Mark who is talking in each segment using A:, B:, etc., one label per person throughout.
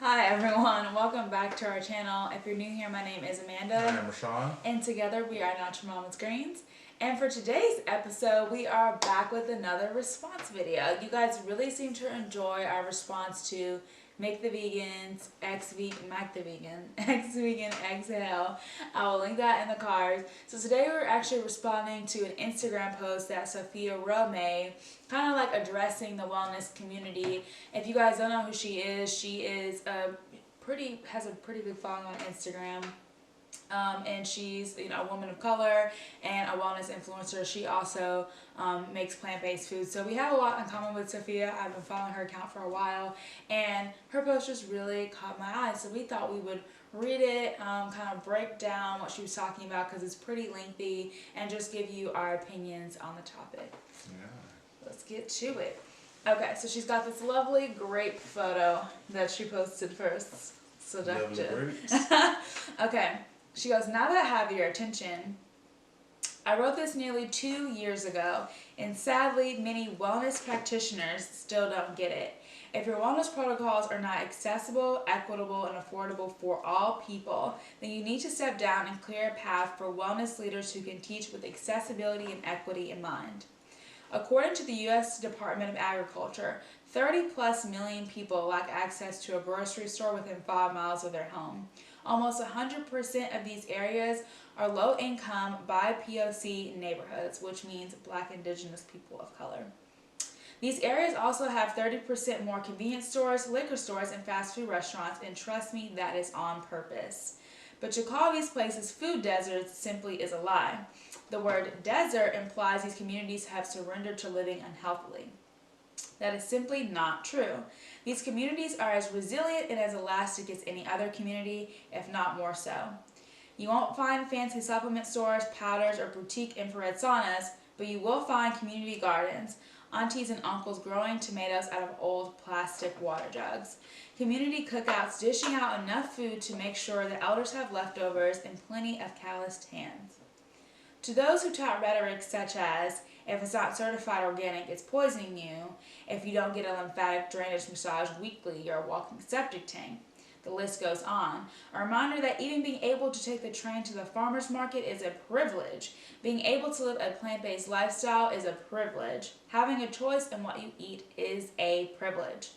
A: Hi everyone, welcome back to our channel. If you're new here, my name is Amanda.
B: Hi, I'm Rashawn.
A: And together we are Natural Mama's Greens. And for today's episode, we are back with another response video. You guys really seem to enjoy our response to Make the Vegans, Make the Vegan, Ex-Vegan, Exhale. I will link that in the cards. So today we're actually responding to an Instagram post that Sophia made, kind of like addressing the wellness community. If you guys don't know who she is has a pretty big following on Instagram. And she's a woman of color and a wellness influencer. She also makes plant-based food, so we have a lot in common with Sophia. I've been following her account for a while, and her post just really caught my eye, so we thought we would read it, kind of break down what she was talking about because it's pretty lengthy, and just give you our opinions on the topic.
B: Yeah.
A: Let's get to it. Okay, so she's got this lovely grape photo that she posted first. Seductive. Okay. She goes, now that I have your attention, I wrote this nearly 2 years ago, and sadly, many wellness practitioners still don't get it. If your wellness protocols are not accessible, equitable, and affordable for all people, then you need to step down and clear a path for wellness leaders who can teach with accessibility and equity in mind. According to the U.S. Department of Agriculture, 30+ million people lack access to a grocery store within 5 miles of their home. Almost 100% of these areas are low-income BIPOC neighborhoods, which means Black, Indigenous people of color. These areas also have 30% more convenience stores, liquor stores, and fast food restaurants, and trust me, that is on purpose. But to call these places food deserts simply is a lie. The word desert implies these communities have surrendered to living unhealthily. That is simply not true. These communities are as resilient and as elastic as any other community, if not more so. You won't find fancy supplement stores, powders, or boutique infrared saunas, but you will find community gardens, aunties and uncles growing tomatoes out of old plastic water jugs, community cookouts dishing out enough food to make sure the elders have leftovers, and plenty of calloused hands. To those who tout rhetoric such as, if it's not certified organic, it's poisoning you, if you don't get a lymphatic drainage massage weekly, you're a walking septic tank. The list goes on. A reminder that even being able to take the train to the farmer's market is a privilege. Being able to live a plant-based lifestyle is a privilege. Having a choice in what you eat is a privilege.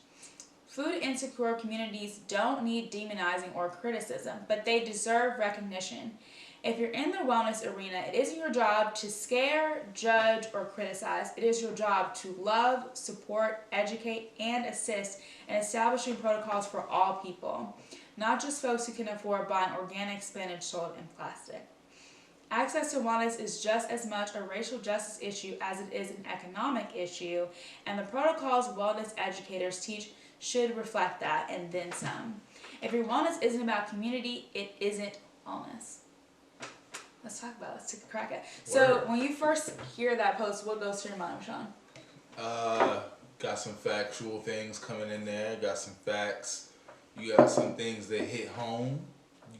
A: Food insecure communities don't need demonizing or criticism, but they deserve recognition. If you're in the wellness arena, it isn't your job to scare, judge, or criticize. It is your job to love, support, educate, and assist in establishing protocols for all people, not just folks who can afford buying organic spinach sold in plastic. Access to wellness is just as much a racial justice issue as it is an economic issue, and the protocols wellness educators teach should reflect that, and then some. If your wellness isn't about community, it isn't wellness. Let's talk about it. Let's take a crack at it. So, when you first hear that post, what goes through your mind, Sean?
B: Got some factual things coming in there. Got some facts. You got some things that hit home.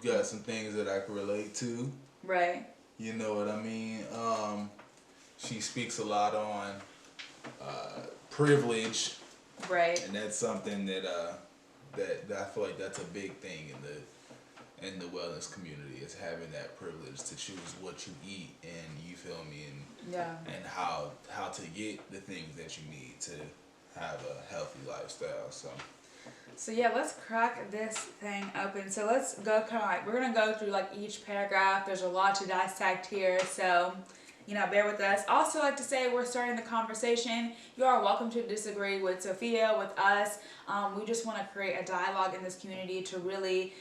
B: You got some things that I can relate to.
A: Right.
B: You know what I mean? She speaks a lot on privilege.
A: Right.
B: And that's something that I feel like that's a big thing in the wellness community, is having that privilege to choose what you eat, and you feel me, and how to get the things that you need to have a healthy lifestyle.
A: So yeah, let's crack this thing open. So let's go we're gonna go through like each paragraph. There's a lot to dissect here, so bear with us. Also, like to say, we're starting the conversation. You are welcome to disagree with Sophia, with us. We just want to create a dialogue in this community to really,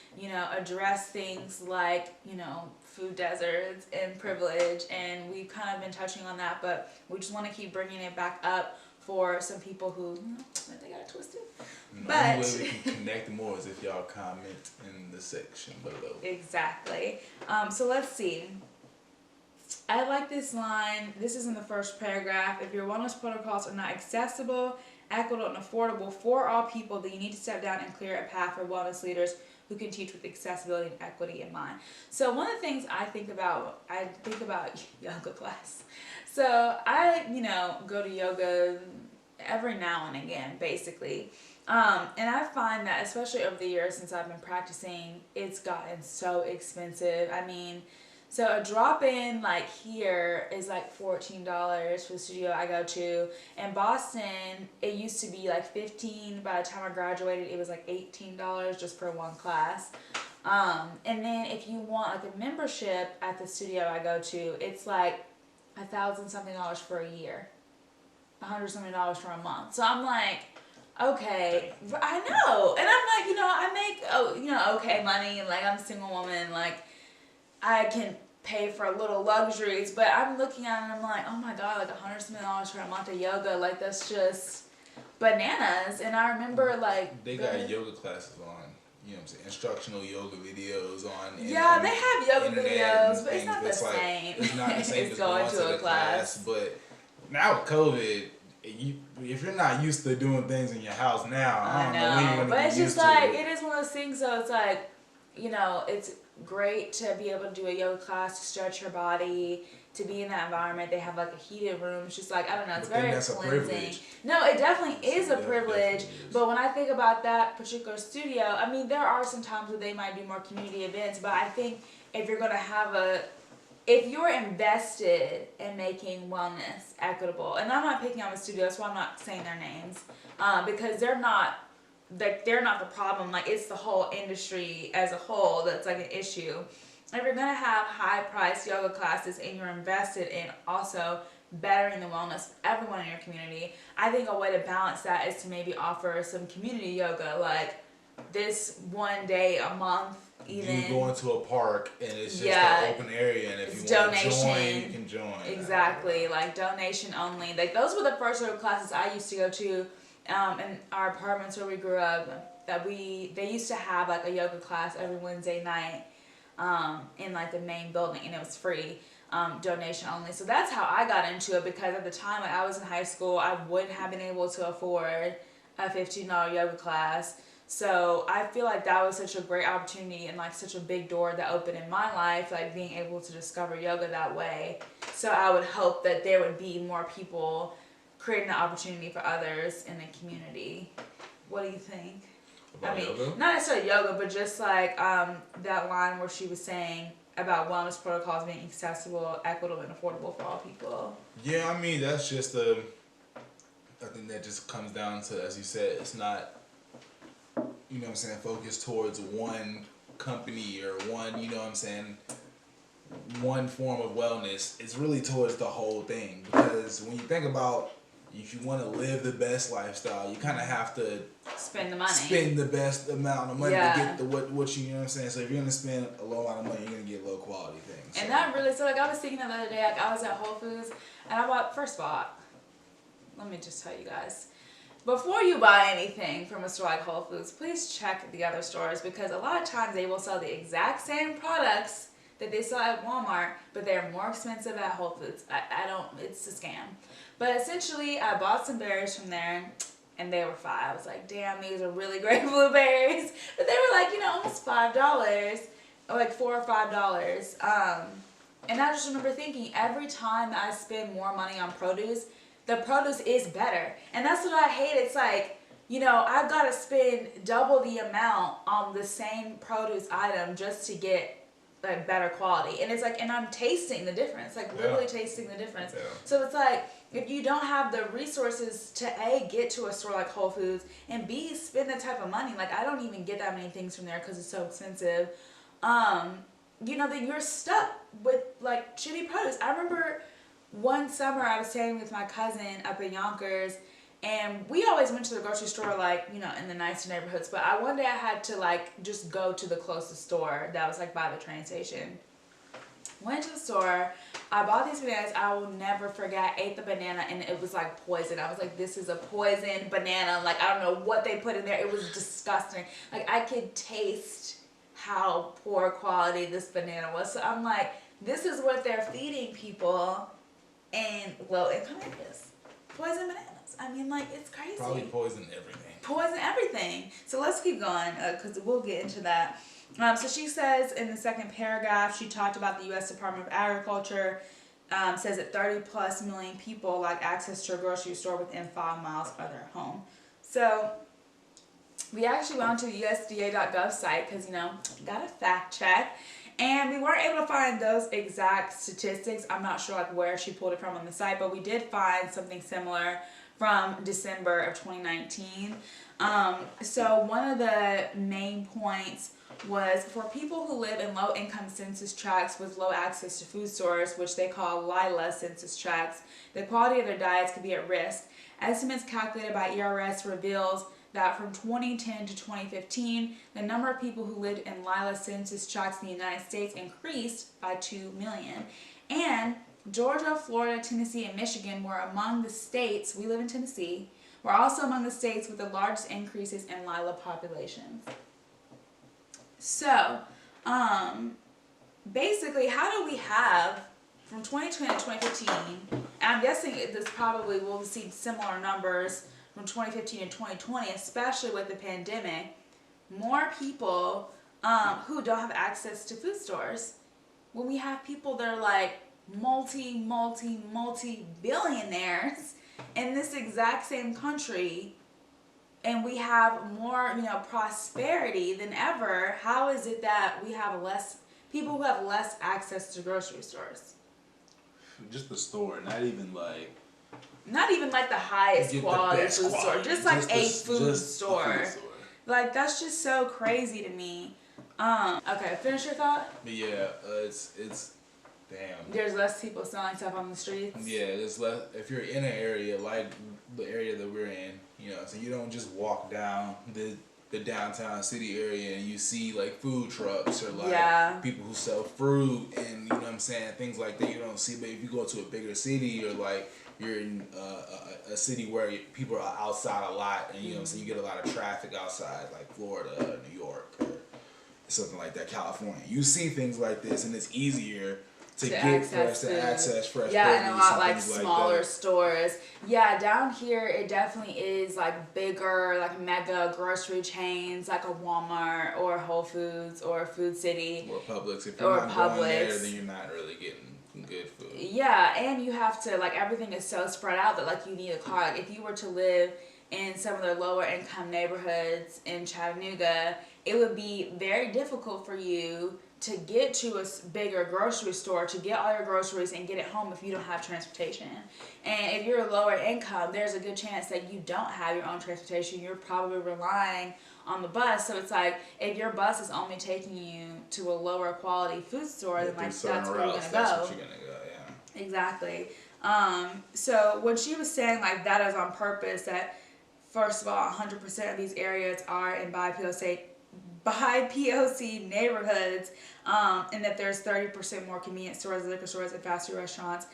A: address things like, food deserts and privilege. And we've kind of been touching on that, but we just want to keep bringing it back up for some people who, they got it twisted.
B: The only way we can connect more is if y'all comment in the section below.
A: Exactly. So let's see. I like this line. This is in the first paragraph. If your wellness protocols are not accessible, equitable, and affordable for all people, then you need to step down and clear a path for wellness leaders who can teach with accessibility and equity in mind. So one of the things I think about yoga class. So I, go to yoga every now and again, basically. And I find that, especially over the years since I've been practicing, it's gotten so expensive. I mean, so a drop-in like here is like $14 for the studio I go to. In Boston, it used to be like $15. By the time I graduated, it was like $18 just for one class. And then if you want like a membership at the studio I go to, it's like $1,000 something for a year, $100 something for a month. So I'm like, okay, I know, and I'm like, I make okay money, and like I'm a single woman, like I can pay for a little luxuries, but I'm looking at it and I'm like, oh my god, like $100 something for a month of yoga, like that's just bananas. And I remember like
B: they got yoga classes on. You know what I'm saying? Instructional yoga videos on.
A: Yeah, they have yoga videos, but it's not the
B: same.
A: Like,
B: it's not the same
A: as
B: going to a class. But now with COVID, if you're not used to doing things in your house now, I don't know when you're gonna
A: but it's
B: get
A: just
B: used
A: like
B: to
A: it is one of those things. So it's like, it's great to be able to do a yoga class to stretch your body, to be in that environment. They have like a heated room. It's just like, I don't know, it's very cleansing. No, it definitely is a privilege. But when I think about that particular studio, I mean, there are some times where they might do more community events, but I think if you're gonna have if you're invested in making wellness equitable, and I'm not picking on the studio, that's why I'm not saying their names, because they're not the problem. Like, it's the whole industry as a whole that's like an issue. If you're gonna have high-priced yoga classes and you're invested in also bettering the wellness of everyone in your community, I think a way to balance that is to maybe offer some community yoga, like this one day a month. Even
B: you go into a park and it's just an open area, and if you want to join, you can join.
A: Exactly, like donation only. Like those were the first yoga classes I used to go to in our apartments where we grew up. They used to have like a yoga class every Wednesday night in like the main building, and it was free, donation only. So that's how I got into it, because at the time when I was in high school, I wouldn't have been able to afford a $15 yoga class. So I feel like that was such a great opportunity and like such a big door that opened in my life, like being able to discover yoga that way. So I would hope that there would be more people creating the opportunity for others in the community. What do you think?
B: About yoga?
A: Not necessarily yoga, but just like that line where she was saying about wellness protocols being accessible, equitable, and affordable for all people.
B: Yeah, I mean, that's just I think that just comes down to, as you said, it's not, you know what I'm saying, focused towards one company or one, you know what I'm saying, one form of wellness. It's really towards the whole thing, because when you think about, if you want to live the best lifestyle, you kind of have to
A: spend the money.
B: Spend the best amount of money to get what you know what I'm saying. So if you're gonna spend a low amount of money, you're gonna get low quality things.
A: And that really, so like I was thinking the other day, like I was at Whole Foods and I bought, first of all, let me just tell you guys, before you buy anything from a store like Whole Foods, please check the other stores, because a lot of times they will sell the exact same products that they sell at Walmart, but they're more expensive at Whole Foods. It's a scam. But essentially, I bought some berries from there, and they were $5. I was like, damn, these are really great blueberries. But they were like, almost $5, or like $4 or $5. And I just remember thinking, every time I spend more money on produce, the produce is better. And that's what I hate. It's like, I've got to spend double the amount on the same produce item just to get like better quality. And it's like, and I'm tasting the difference, like literally tasting the difference. Yeah. So it's like, if you don't have the resources to A, get to a store like Whole Foods, and B, spend that type of money, like I don't even get that many things from there because it's so expensive, then you're stuck with like shitty produce. I remember one summer I was staying with my cousin up in Yonkers, and we always went to the grocery store like, in the nicer neighborhoods, but one day I had to like just go to the closest store that was like by the train station. Went to the store, I bought these bananas, I will never forget, I ate the banana and it was like poison. I was like, this is a poison banana, like I don't know what they put in there, it was disgusting. Like I could taste how poor quality this banana was. So I'm like, this is what they're feeding people in low income areas. Poison bananas. I mean, like, it's crazy.
B: Probably poison everything.
A: Poison everything. So let's keep going, because we'll get into that. So she says in the second paragraph, she talked about the U.S. Department of Agriculture, says that 30+ million people lack access to a grocery store within 5 miles of their home. So we actually went to the USDA.gov site because, got a fact check. And we weren't able to find those exact statistics. I'm not sure like where she pulled it from on the site, but we did find something similar from December of 2019. So one of the main points was for people who live in low-income census tracts with low access to food stores, which they call LILA census tracts, the quality of their diets could be at risk. Estimates calculated by ERS reveals that from 2010 to 2015, the number of people who lived in LILA census tracts in the United States increased by 2 million. And Georgia, Florida, Tennessee, and Michigan were among the states, we live in Tennessee, were also among the states with the largest increases in LILA populations. So, basically, how do we have from 2020 to 2015, and I'm guessing this probably will see similar numbers from 2015 to 2020, especially with the pandemic, more people who don't have access to food stores. When we have people that are like multi-billionaires in this exact same country, and we have more, prosperity than ever, how is it that we have people who have less access to grocery stores?
B: Just the store, not even like
A: the highest quality food store, just like a food store. Like, that's just so crazy to me. Okay, finish your thought?
B: But yeah, it's damn.
A: There's less people selling stuff on the streets.
B: Yeah, there's less. If you're in an area like the area that we're in, so you don't just walk down the downtown city area and you see like food trucks or like people who sell fruit and you know what I'm saying, things like that you don't see. But if you go to a bigger city or like you're in a city where people are outside a lot and you know what I'm saying, you get a lot of traffic outside, like Florida, New York, or something like that, California. You see things like this and it's easier to access fresh
A: yeah,
B: produce
A: and a lot like
B: smaller
A: smaller stores. Yeah, down here it definitely is like bigger, like mega grocery chains, like a Walmart or Whole Foods or Food City
B: or Publix. If you're not going there, then you're not really getting good food.
A: Yeah, and you have to, like, everything is so spread out that like you need a car. Like, if you were to live in some of the lower income neighborhoods in Chattanooga, it would be very difficult for you to get to a bigger grocery store, to get all your groceries and get it home if you don't have transportation. And if you're lower income, there's a good chance that you don't have your own transportation. You're probably relying on the bus. So it's like, if your bus is only taking you to a lower quality food store, then like that's where you're gonna go.
B: That's what you're gonna go, yeah.
A: Exactly. So when she was saying like that is on purpose, that first of all, 100% of these areas are in BIPOC neighborhoods, and that there's 30% more convenience stores, liquor stores, and fast food restaurants.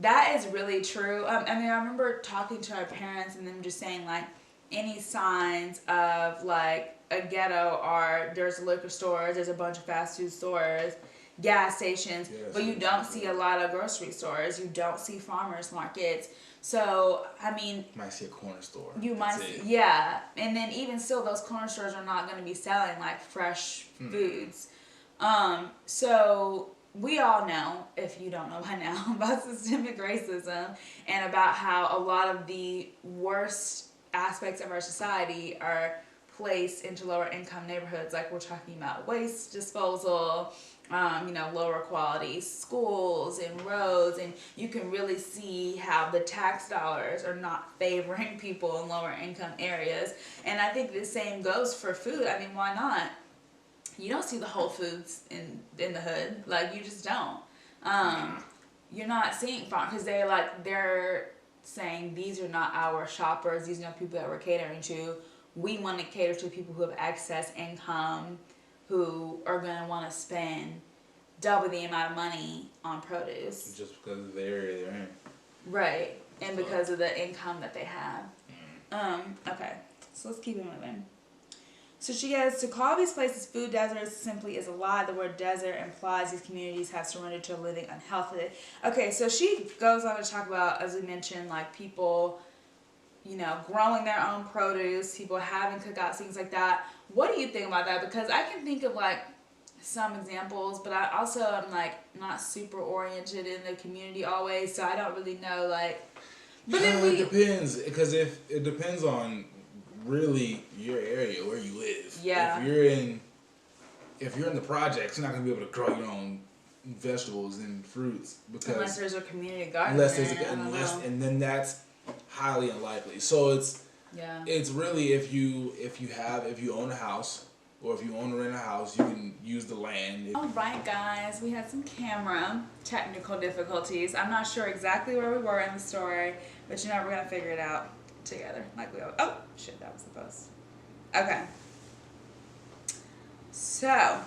A: That is really true. I remember talking to our parents and them just saying like any signs of like a ghetto are there's liquor stores, there's a bunch of fast food stores, gas stations, but you don't see a lot of grocery stores. You don't see farmers markets. So, you
B: might see a corner store.
A: You might see, yeah. And then even still, those corner stores are not going to be selling like fresh foods. So we all know, if you don't know by now, about systemic racism and about how a lot of the worst aspects of our society are placed into lower income neighborhoods. Like we're talking about waste disposal, lower quality schools and roads, and you can really see how the tax dollars are not favoring people in lower income areas. And I think the same goes for food. Why not? You don't see the Whole Foods in the hood. Like, you just don't. You're not seeing farm because they're saying these are not our shoppers. These are not people that we're catering to. We want to cater to people who have excess income, who are going to want to spend double the amount of money on produce.
B: Just because of the area they're in.
A: Right. And because of the income that they have. Okay. So let's keep it moving. So she goes, to call these places food deserts simply is a lie. The word desert implies these communities have surrendered to living unhealthily. Okay, so she goes on to talk about, as we mentioned, like people, growing their own produce, people having cookouts, things like that. What do you think about that? Because I can think of like some examples, but I also am like not super oriented in the community always, so I don't really know like.
B: But it depends, because if it depends on really your area where you live.
A: Yeah.
B: If you're in the projects, you're not gonna be able to grow your own vegetables and fruits because
A: unless there's a community garden.
B: And then that's highly unlikely. So it's really if you own a house or if you own or rent a house, you can use the land.
A: Alright guys, we had some camera technical difficulties. I'm not sure exactly where we were in the story, but you know we're gonna figure it out together. Like we always. Oh shit, that was the post. Okay. So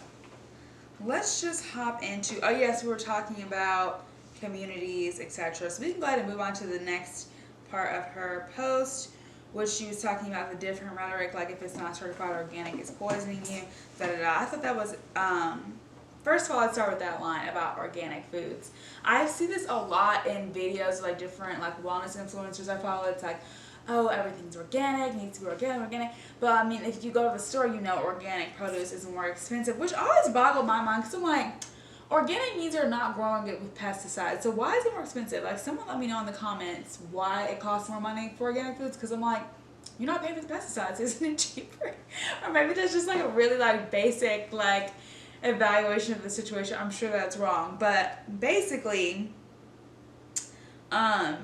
A: let's just hop into, oh yes, we were talking about communities, etc. So we can go ahead and move on to the next part of her post, which she was talking about the different rhetoric, like if it's not certified organic, it's poisoning you, I thought that was, first of all, I'd start with that line about organic foods. I see this a lot in videos, like different like wellness influencers I follow. It's like, oh, everything's organic, needs to be organic. But I mean, if you go to the store, you know organic produce is more expensive, which always boggled my mind because I'm like, organic means you're not growing it with pesticides. So why is it more expensive? Like, someone let me know in the comments why it costs more money for organic foods, because I'm like, you're not paying for the pesticides, isn't it cheaper? Or maybe that's just like a really like basic like evaluation of the situation. I'm sure that's wrong, but basically,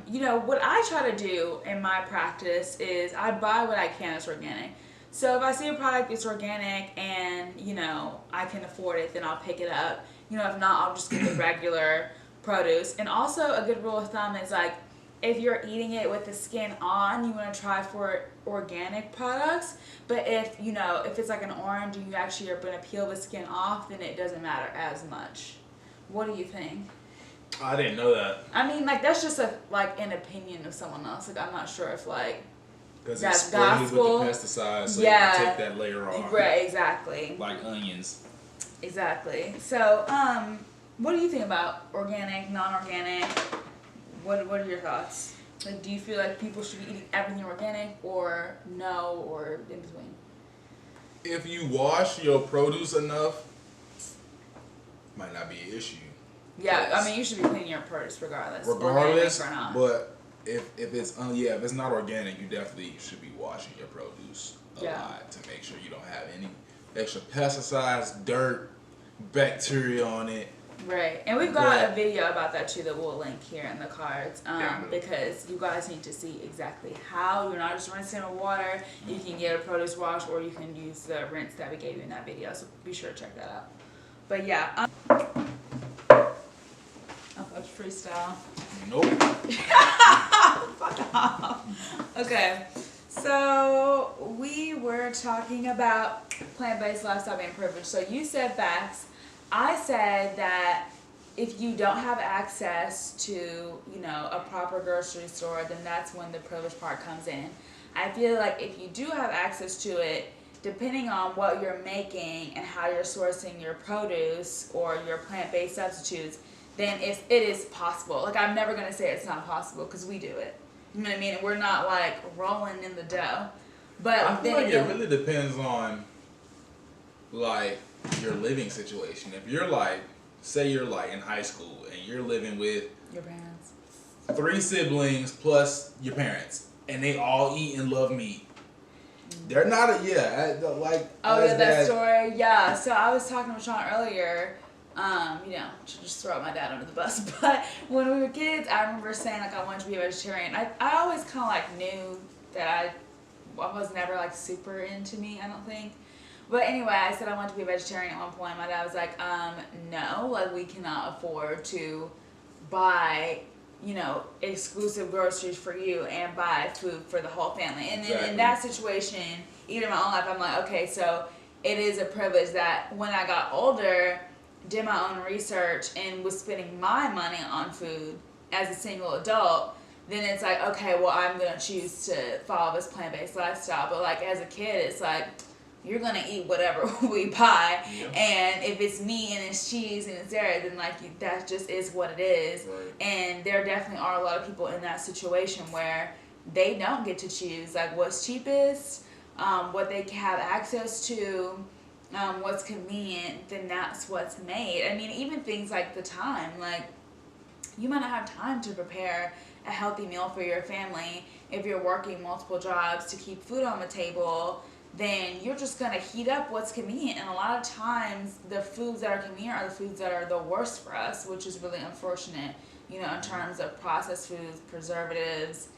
A: you know, what I try to do in my practice is I buy what I can that's organic. So if I see a product that's organic and, you know, I can afford it, then I'll pick it up. You know, if not, I'll just get the regular produce. And also a good rule of thumb is like, if you're eating it with the skin on, you want to try for organic products. But if, you know, if it's like an orange and you actually are going to peel the skin off, then it doesn't matter as much. What do you think?
B: I didn't know that.
A: I mean, like, that's just an opinion of someone else. Like, I'm not sure if like
B: because it's sprayed with the pesticides, so you can take that layer off.
A: Right, exactly.
B: Like onions.
A: Exactly. So, what do you think about organic, non-organic? What are your thoughts? Like, do you feel like people should be eating everything organic, or no, or in between?
B: If you wash your produce enough, might not be an issue.
A: Yeah, I mean, you should be cleaning your produce regardless.
B: Regardless, or not. But if it's not organic, you definitely should be washing your produce a lot to make sure you don't have any extra pesticides, dirt, bacteria on it.
A: Right, and we've got a video about that too that we'll link here in the cards, because you guys need to see exactly how you're not just rinsing it with water. You can get a produce wash, or you can use the rinse that we gave you in that video. So be sure to check that out. But yeah. Oh, that's freestyle.
B: Nope.
A: Fuck off. Okay, so we were talking about plant-based lifestyle being privileged. So you said facts. I said that if you don't have access to, you know, a proper grocery store, then that's when the privilege part comes in. I feel like if you do have access to it, depending on what you're making and how you're sourcing your produce or your plant-based substitutes, then it is possible. Like, I'm never going to say it's not possible, because we do it. You know what I mean? We're not, like, rolling in the dough. But
B: I feel like it really depends on, like, your living situation. If you're like, say you're like in high school and you're living with
A: your parents,
B: 3 siblings plus your parents, and they all eat and love meat. They're not that
A: story. Yeah, so I was talking with Sean earlier, you know, to just throw my dad under the bus, but when we were kids, I remember saying like I wanted to be a vegetarian. I always kind of like knew that I was never like super into meat, I don't think. But anyway, I said I wanted to be a vegetarian at one point. My dad was like, no, like we cannot afford to buy, you know, exclusive groceries for you and buy food for the whole family. And then in that situation, even in my own life, I'm like, okay, so it is a privilege that when I got older, did my own research and was spending my money on food as a single adult, then it's like, okay, well, I'm going to choose to follow this plant-based lifestyle. But like as a kid, it's like, you're going to eat whatever we buy. Yep. And if it's meat and it's cheese and it's dairy, then like that just is what it is. Right. And there definitely are a lot of people in that situation where they don't get to choose like what's cheapest, what they have access to, what's convenient, then that's what's made. I mean, even things like the time, like you might not have time to prepare a healthy meal for your family. If you're working multiple jobs to keep food on the table, then you're just going to heat up what's convenient. And a lot of times, the foods that are convenient are the foods that are the worst for us, which is really unfortunate, you know, in terms of processed foods, preservatives,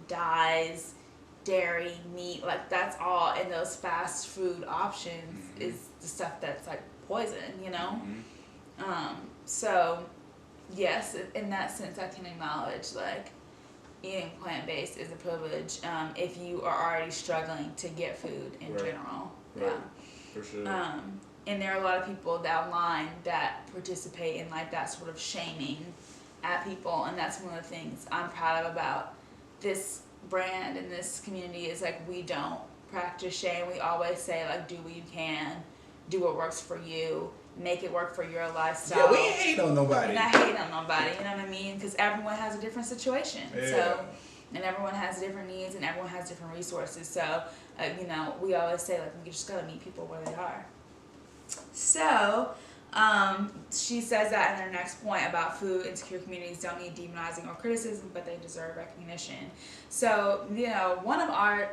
A: dyes, dairy, meat. Like, that's all in those fast food options is the stuff that's like poison, you know? So, yes, in that sense, I can acknowledge, like, eating plant-based is a privilege if you are already struggling to get food in general.
B: Right. Yeah, for sure.
A: And there are a lot of people online that participate in like that sort of shaming at people, and that's one of the things I'm proud of about this brand and this community is like we don't practice shame. We always say like do what you can, do what works for you, make it work for your lifestyle.
B: Yeah, we ain't hate on nobody.
A: And I hate on nobody, you know what I mean? Because everyone has a different situation.
B: Yeah.
A: So, and everyone has different needs and everyone has different resources. So, you know, we always say, like, we just got to meet people where they are. So, she says that in her next point about food insecure communities don't need demonizing or criticism, but they deserve recognition. So, you know, one of our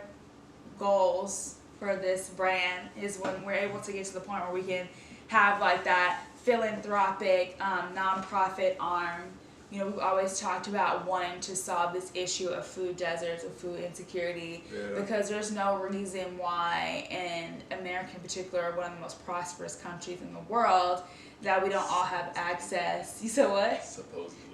A: goals for this brand is when we're able to get to the point where we can have like that philanthropic nonprofit arm. You know, we've always talked about wanting to solve this issue of food deserts, of food insecurity, because there's no reason why in America in particular, one of the most prosperous countries in the world, that we don't all have access. You said what?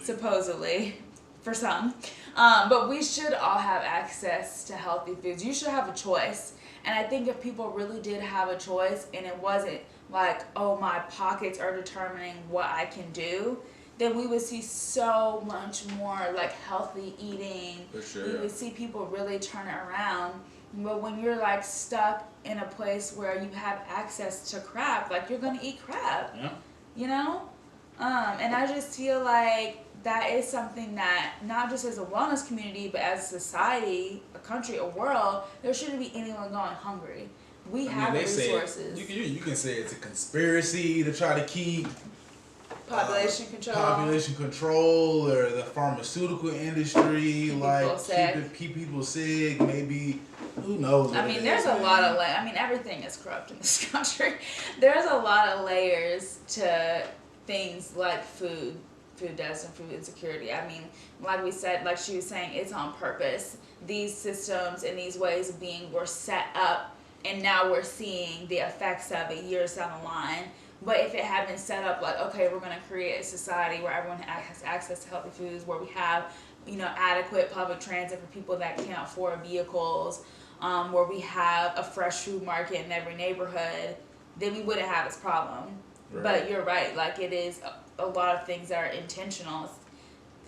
A: Supposedly, for some. But we should all have access to healthy foods. You should have a choice. And I think if people really did have a choice and it wasn't like, oh, my pockets are determining what I can do, then we would see so much more like healthy eating.
B: For sure.
A: We would see people really turn it around. But when you're like stuck in a place where you have access to crap, like you're gonna eat crap.
B: Yeah.
A: You know? And I just feel like that is something that not just as a wellness community, but as a society, a country, a world, there shouldn't be anyone going hungry. We have the resources.
B: You can say it's a conspiracy to try to keep
A: population
B: control, or the pharmaceutical industry, keep people sick. Maybe, who knows?
A: I mean, there's a lot of everything is corrupt in this country. There's a lot of layers to things like food deserts and food insecurity. I mean, like we said, like she was saying, it's on purpose. These systems and these ways of being were set up, and now we're seeing the effects of it years down the line. But if it had been set up like, okay, we're going to create a society where everyone has access to healthy foods, where we have, you know, adequate public transit for people that can't afford vehicles, where we have a fresh food market in every neighborhood, then we wouldn't have this problem. Right. But you're right, like it is a lot of things that are intentional.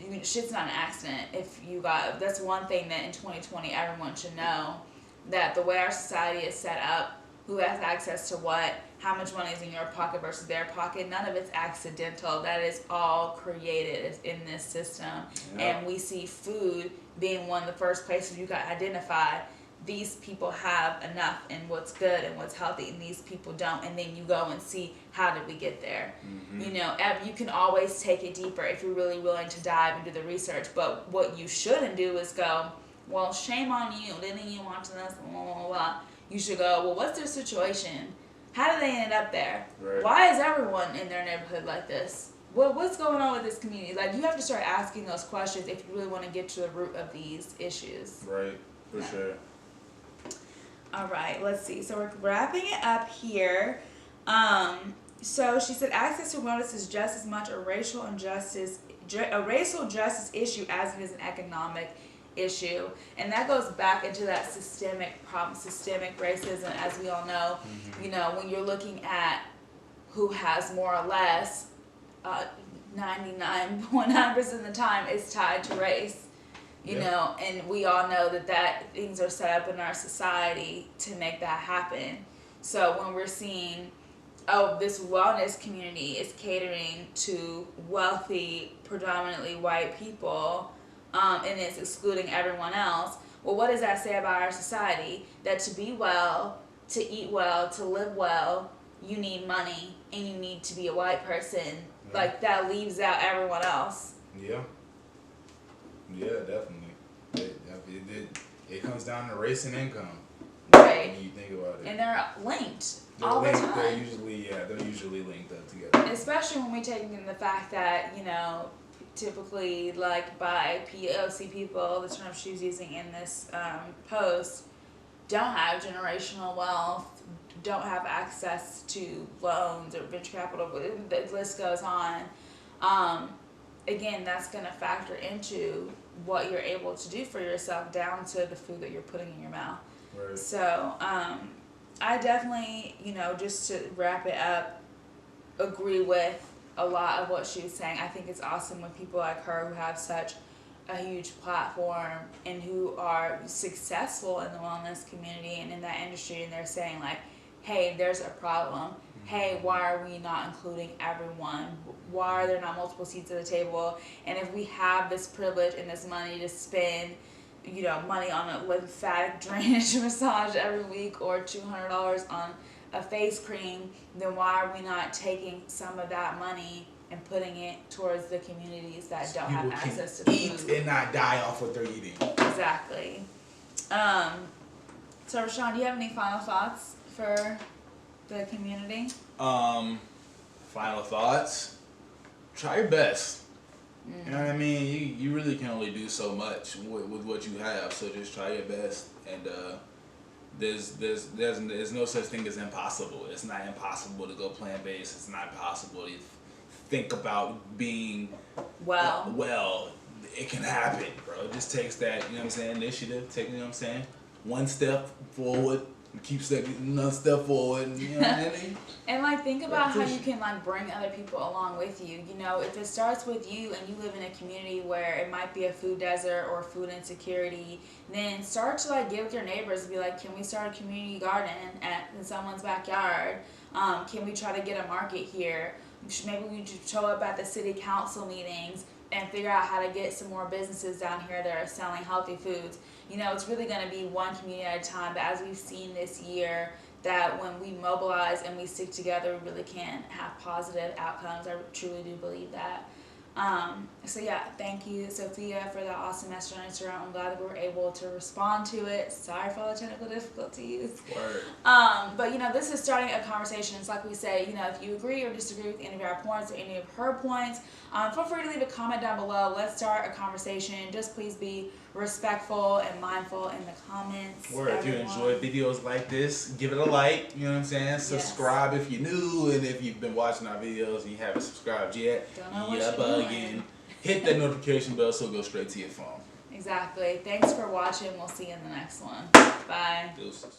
A: I mean, shit's not an accident. That's one thing that in 2020 everyone should know, that the way our society is set up, who has access to what, how much money is in your pocket versus their pocket, none of it's accidental. That is all created in this system. Yeah. And we see food being one of the first places you got identified. These people have enough in what's good and what's healthy, and these people don't. And then you go and see, how did we get there? Mm-hmm. You know, you can always take it deeper if you're really willing to dive into the research. But what you shouldn't do is go, well, shame on you, didn't you want this, blah, blah, blah. You should go, well, what's their situation? How did they end up there? Right. Why is everyone in their neighborhood like this? What's going on with this community? Like, you have to start asking those questions if you really want to get to the root of these issues.
B: Right, for sure.
A: All right, let's see. So we're wrapping it up here. So she said access to wellness is just as much a racial justice issue as it is an economic issue. And that goes back into that systemic problem, systemic racism, as we all know. Mm-hmm. You know, when you're looking at who has more or less, 99.9% of the time is tied to race. You know, and we all know that things are set up in our society to make that happen. So when we're seeing, this wellness community is catering to wealthy, predominantly white people, and it's excluding everyone else, well, what does that say about our society? That to be well, to eat well, to live well, you need money, and you need to be a white person. Like, that leaves out everyone else.
B: Yeah. Yeah, definitely. It comes down to race and income.
A: Right.
B: When you think about it.
A: And they're linked all the time.
B: They're usually linked up together.
A: Especially when we take in the fact that, typically, like, by POC people, the term she's using in this post, don't have generational wealth, don't have access to loans or venture capital, the list goes on. Again, that's going to factor into what you're able to do for yourself, down to the food that you're putting in your mouth.
B: Right.
A: So, I definitely, just to wrap it up, agree with a lot of what she was saying. I think it's awesome when people like her, who have such a huge platform and who are successful in the wellness community and in that industry, and they're saying like, hey, there's a problem. Hey, why are we not including everyone? Why are there not multiple seats at the table? And if we have this privilege and this money to spend, money on a lymphatic drainage massage every week, or $200 on a face cream, then why are we not taking some of that money and putting it towards the communities that don't have access to
B: eat
A: food
B: and not die off what they're eating?
A: Exactly. So Rashawn, do you have any final thoughts for the community?
B: Final thoughts. Try your best. You know what I mean? You really can only do so much with what you have, so just try your best. And there's no such thing as impossible. It's not impossible to go plant-based. It's not possible to think about being well. It can happen, bro. It just takes that, initiative. One step forward, keep another step forward. You know what I mean?
A: And think about how you can bring other people along with you. If it starts with you and you live in a community where it might be a food desert or food insecurity, then start to get with your neighbors and be like, can we start a community garden in someone's backyard? Can we try to get a market here? Maybe we should show up at the city council meetings and figure out how to get some more businesses down here that are selling healthy foods. It's really going to be one community at a time, but as we've seen this year, that when we mobilize and we stick together, we really can have positive outcomes. I truly do believe that. So yeah, thank you, Sophia, for the awesome message on Instagram. I'm glad that we were able to respond to it. Sorry for all the technical difficulties.
B: Word.
A: But this is starting a conversation. It's like we say, if you agree or disagree with any of our points or any of her points, feel free to leave a comment down below. Let's start a conversation. Just please be respectful and mindful in the comments.
B: Or if you enjoy videos like this, give it a like. You know what I'm saying? Subscribe if you're new, and if you've been watching our videos and you haven't subscribed yet, again, hit that notification bell so it goes straight to your phone.
A: Exactly. Thanks for watching. We'll see you in the next one. Bye.
B: Deuces.